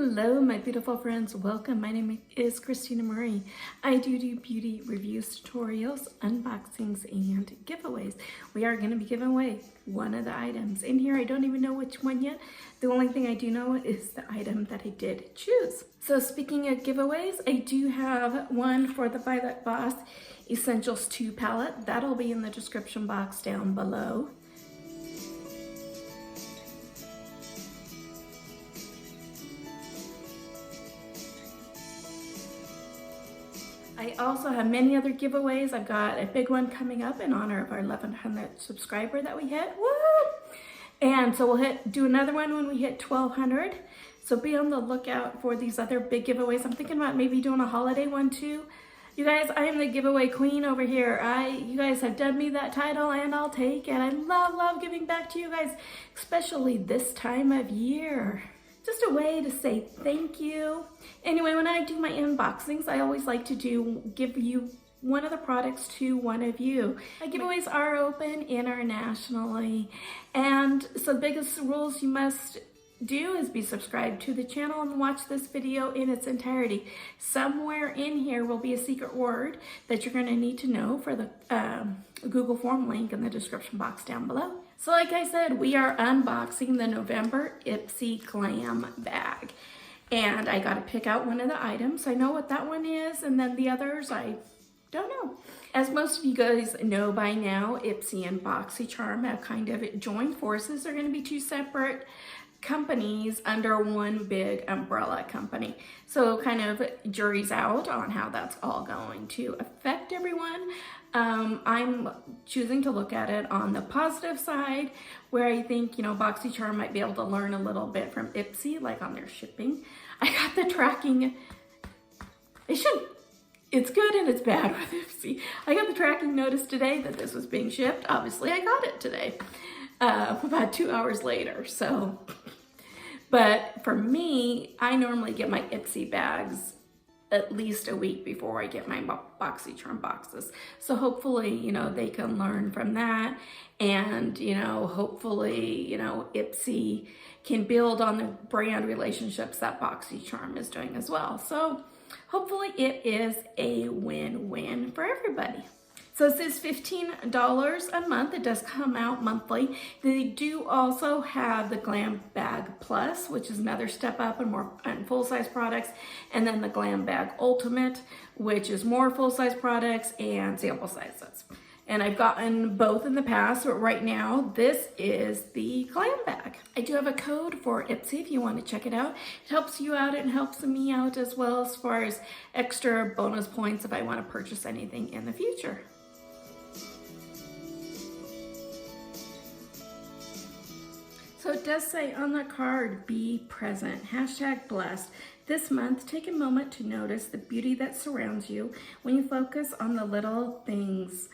Hello, my beautiful friends. Welcome. My name is Christina Marie. I do beauty reviews, tutorials, unboxings, and giveaways. We are going to be giving away one of the items. In here, I don't even know which one yet. The only thing I do know is the item that I did choose. So speaking of giveaways, I do have one for the Violet Voss Essentials 2 palette. That'll be in the description box down below. I also have many other giveaways. I've got a big one coming up in honor of our 1100th subscriber that we hit. Woo! And so we'll do another one when we hit 1200. So be on the lookout for these other big giveaways. I'm thinking about maybe doing a holiday one too. You guys, I am the giveaway queen over here. You guys have done me that title and I'll take it. I love giving back to you guys, especially this time of year. Just a way to say thank you. Anyway, when I do my unboxings, I always like to give you one of the products to one of you. My giveaways are open internationally. And so the biggest rules you must do is be subscribed to the channel and watch this video in its entirety. Somewhere in here will be a secret word that you're going to need to know for the Google form link in the description box down below. So like I said, we are unboxing the November iPsy Glam Bag. And I got to pick out one of the items. I know what that one is, and then the others, I don't know. As most of you guys know by now, iPsy and BoxyCharm have kind of joined forces. They're going to be two separate companies under one big umbrella company. So kind of jury's out on how that's all going to affect everyone. I'm choosing to look at it on the positive side, where I think, you know, BoxyCharm might be able to learn a little bit from iPsy, like on their shipping. I got the tracking. It's good and it's bad with iPsy. I got the tracking notice today that this was being shipped. Obviously, I got it today, about 2 hours later. So, but for me, I normally get my iPsy bags at least a week before I get my BoxyCharm boxes. So hopefully, you know, they can learn from that. And, you know, hopefully, you know, iPsy can build on the brand relationships that BoxyCharm is doing as well. So hopefully it is a win-win for everybody. So it says $15 a month. It does come out monthly. They do also have the Glam Bag Plus, which is another step up and more full-size products, and then the Glam Bag Ultimate, which is more full-size products and sample sizes. And I've gotten both in the past, but right now this is the Glam Bag. I do have a code for iPsy if you want to check it out. It helps you out and helps me out as well, as far as extra bonus points if I want to purchase anything in the future. So it does say on the card, be present, #blessed. This month, take a moment to notice the beauty that surrounds you when you focus on the little things.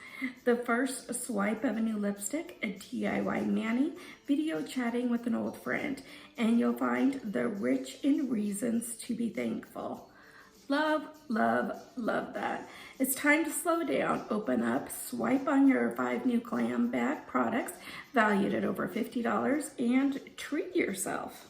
The first swipe of a new lipstick, a DIY mani, video chatting with an old friend, and you'll find the rich in reasons to be thankful. Love that. It's time to slow down, open up, swipe on your 5 new Glam Bag products valued at over $50 and treat yourself.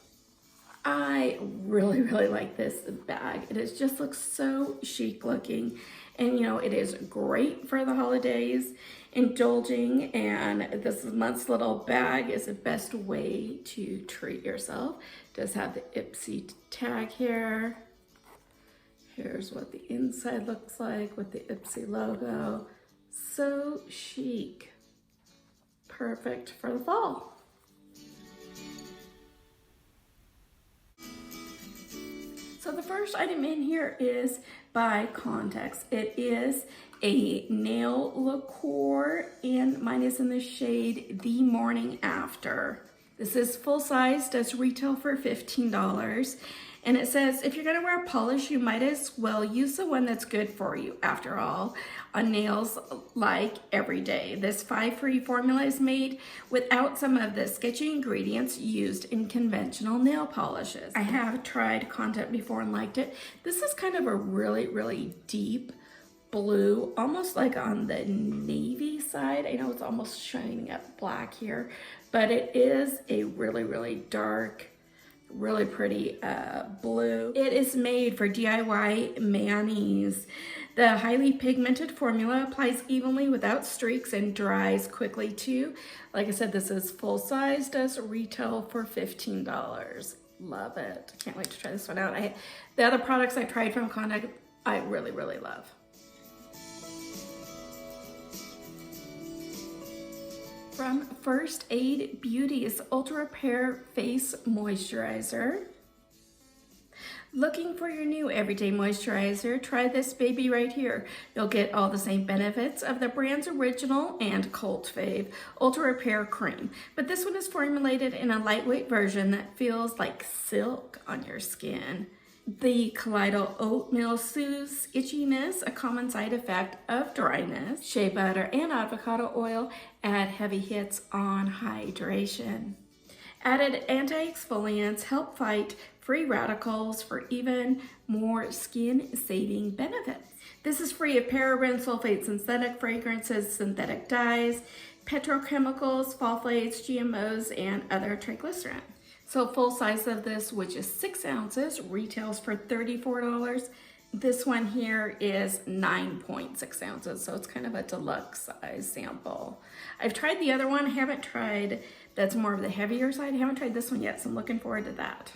I really like this bag. It just looks so chic looking, and you know, it is great for the holidays, indulging, and this month's little bag is the best way to treat yourself. It does have the iPsy tag here. Here's what the inside looks like with the iPsy logo. So chic. Perfect for the fall. So the first item in here is by Context. It is a nail lacquer, and mine is in the shade The Morning After. This is full size, does retail for $15. And it says, if you're gonna wear polish, you might as well use the one that's good for you. After all, on nails like every day. This 5-free formula is made without some of the sketchy ingredients used in conventional nail polishes. I have tried Content before and liked it. This is kind of a really deep blue, almost like on the navy side. I know it's almost shining up black here, but it is a really dark really pretty blue. It is made for DIY manis. The highly pigmented formula applies evenly without streaks and dries quickly too. Like I said, this is full size, does retail for $15. Love it. Can't wait to try this one out. The other products I tried from Contact, I really, really love. From First Aid Beauty's Ultra Repair Face Moisturizer. Looking for your new everyday moisturizer? Try this baby right here. You'll get all the same benefits of the brand's original and cult fave Ultra Repair Cream, but this one is formulated in a lightweight version that feels like silk on your skin. The colloidal oatmeal soothes itchiness, a common side effect of dryness. Shea butter and avocado oil add heavy hits on hydration. Added anti-exfoliants help fight free radicals for even more skin-saving benefits. This is free of parabens, sulfates, synthetic fragrances, synthetic dyes, petrochemicals, sulfates, GMOs, and other triglycerin. So full size of this, which is 6 ounces, retails for $34. This one here is 9.6 ounces, so it's kind of a deluxe size sample. I've tried the other one, I haven't tried, that's more of the heavier side. I haven't tried this one yet, so I'm looking forward to that.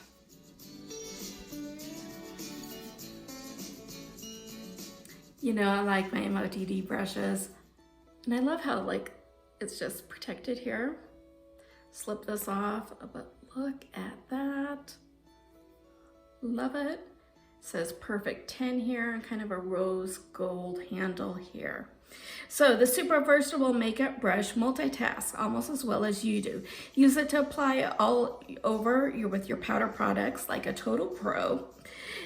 You know, I like my MOTD brushes, and I love how it's just protected here. Slip this off, but look at that. Love it. It says perfect 10 here and kind of a rose gold handle here. So the super versatile makeup brush multitasks almost as well as you do. Use it to apply all over with your powder products like a total pro.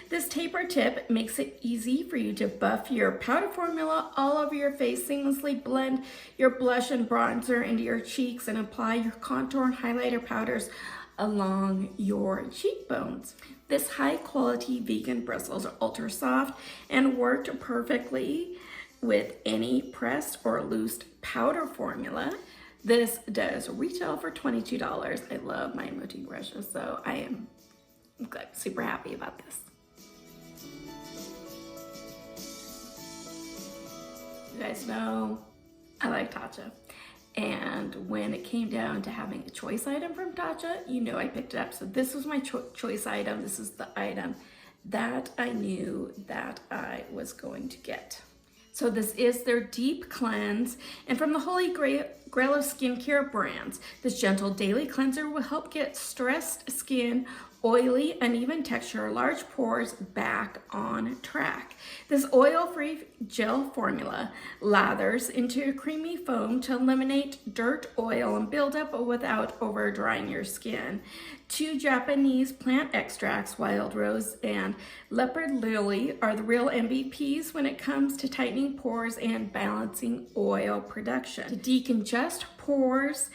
This taper tip makes it easy for you to buff your powder formula all over your face, seamlessly blend your blush and bronzer into your cheeks, and apply your contour and highlighter powders along your cheekbones. This high quality vegan bristles are ultra soft and worked perfectly with any pressed or loose powder formula. This does retail for $22. I love my emoji brushes, so I'm super happy about this. You guys know I like Tatcha. And when it came down to having a choice item from Tatcha, you know I picked it up. So this was my choice item. This is the item that I knew that I was going to get. So this is their Deep Cleanse. And from the Holy Grail of skincare brands, this gentle daily cleanser will help get stressed skin, oily, uneven texture, large pores back on track. This oil-free gel formula lathers into a creamy foam to eliminate dirt, oil, and buildup without over-drying your skin. 2 Japanese plant extracts, wild rose and leopard lily, are the real MVPs when it comes to tightening pores and balancing oil production. To decongest pores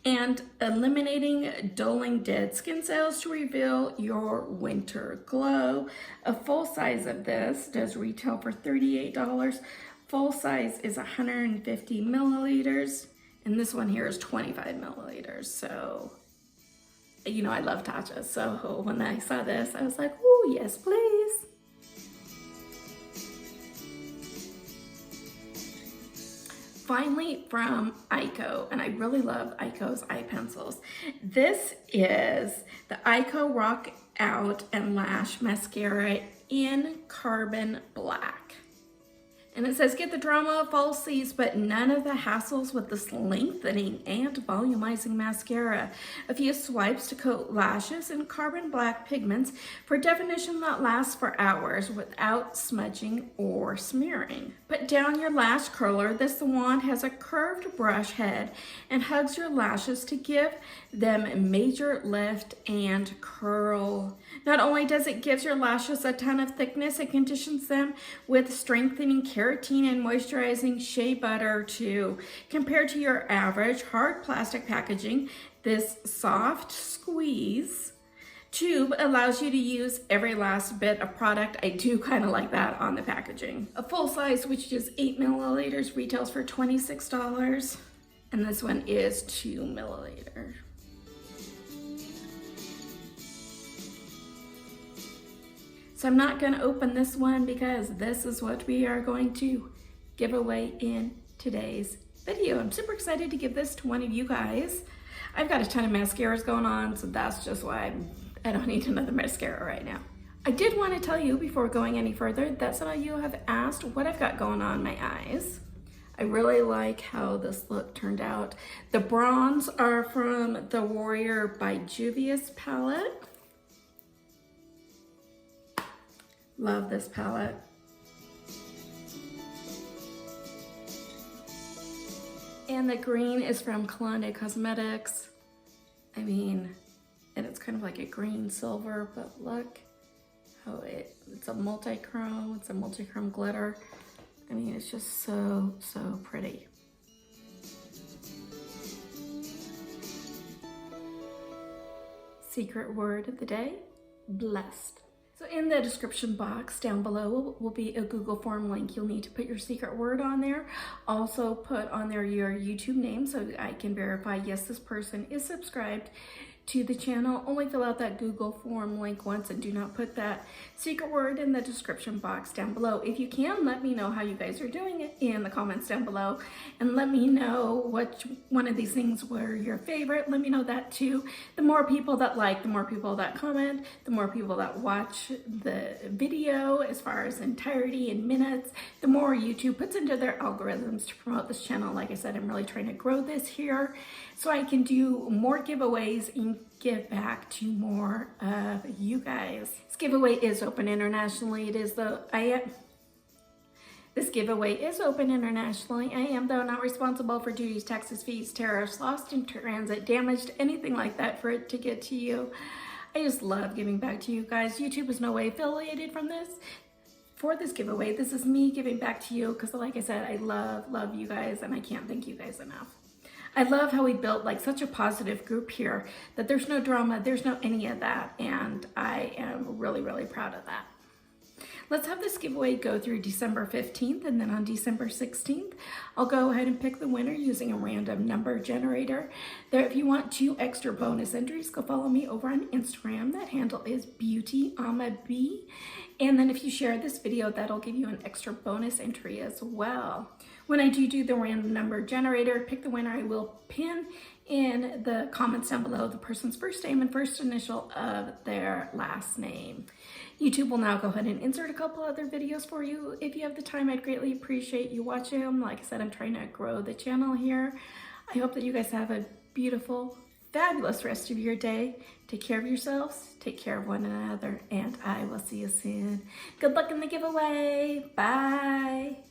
and eliminating dulling dead skin cells to reveal your winter glow. A full size of this does retail for $38. Full size is 150 milliliters, and this one here is 25 milliliters. So, you know, I love Tatcha, so when I saw this, I was like, oh, yes, please. Finally, from EYEKO, and I really love EYEKO's eye pencils. This is the EYEKO Rock Out and Lash Mascara in Carbon Black. And it says, get the drama of falsies, but none of the hassles with this lengthening and volumizing mascara. A few swipes to coat lashes in carbon black pigments for definition that lasts for hours without smudging or smearing. Put down your lash curler. This wand has a curved brush head and hugs your lashes to give them a major lift and curl. Not only does it give your lashes a ton of thickness, it conditions them with strengthening keratin and moisturizing shea butter too. Compared to your average hard plastic packaging, this soft squeeze tube allows you to use every last bit of product. I do kind of like that on the packaging. A full size, which is 8 milliliters, retails for $26. And this one is 2 milliliters. So I'm not gonna open this one because this is what we are going to give away in today's video. I'm super excited to give this to one of you guys. I've got a ton of mascaras going on, so that's just why I don't need another mascara right now. I did want to tell you before going any further that some of you have asked what I've got going on my eyes. I really like how this look turned out. The bronze are from the Warrior by Juvia's palette. Love this palette. And the green is from Colande Cosmetics. I mean, and it's kind of like a green silver, but look how it's a multi-chrome, it's a multi-chrome glitter. I mean, it's just so, so pretty. Secret word of the day, blessed. So in the description box down below will be a Google form link. You'll need to put your secret word on there. Also put on there your YouTube name so I can verify, yes, this person is subscribed to the channel. Only fill out that Google form link once and do not put that secret word in the description box down below. If you can, let me know how you guys are doing it in the comments down below, and let me know which one of these things were your favorite. Let me know that too. The more people that like, the more people that comment, the more people that watch the video as far as entirety in minutes, the more YouTube puts into their algorithms to promote this channel. Like I said, I'm really trying to grow this here so I can do more giveaways and give back to more of you guys. This giveaway is open internationally. This giveaway is open internationally. I am, though, not responsible for duties, taxes, fees, tariffs, lost in transit, damaged, anything like that for it to get to you. I just love giving back to you guys. YouTube is no way affiliated from this. For this giveaway, this is me giving back to you because, like I said, I love you guys, and I can't thank you guys enough. I love how we built like such a positive group here, that there's no drama, there's no any of that, and I am really, really proud of that. Let's have this giveaway go through December 15th, and then on December 16th, I'll go ahead and pick the winner using a random number generator. There, if you want 2 extra bonus entries, go follow me over on Instagram. That handle is beautyamab. And then if you share this video, that'll give you an extra bonus entry as well. When I do the random number generator, pick the winner, I will pin in the comments down below the person's first name and first initial of their last name. YouTube will now go ahead and insert a couple other videos for you. If you have the time, I'd greatly appreciate you watching them. Like I said, I'm trying to grow the channel here. I hope that you guys have a beautiful, fabulous rest of your day. Take care of yourselves, take care of one another, and I will see you soon. Good luck in the giveaway. Bye.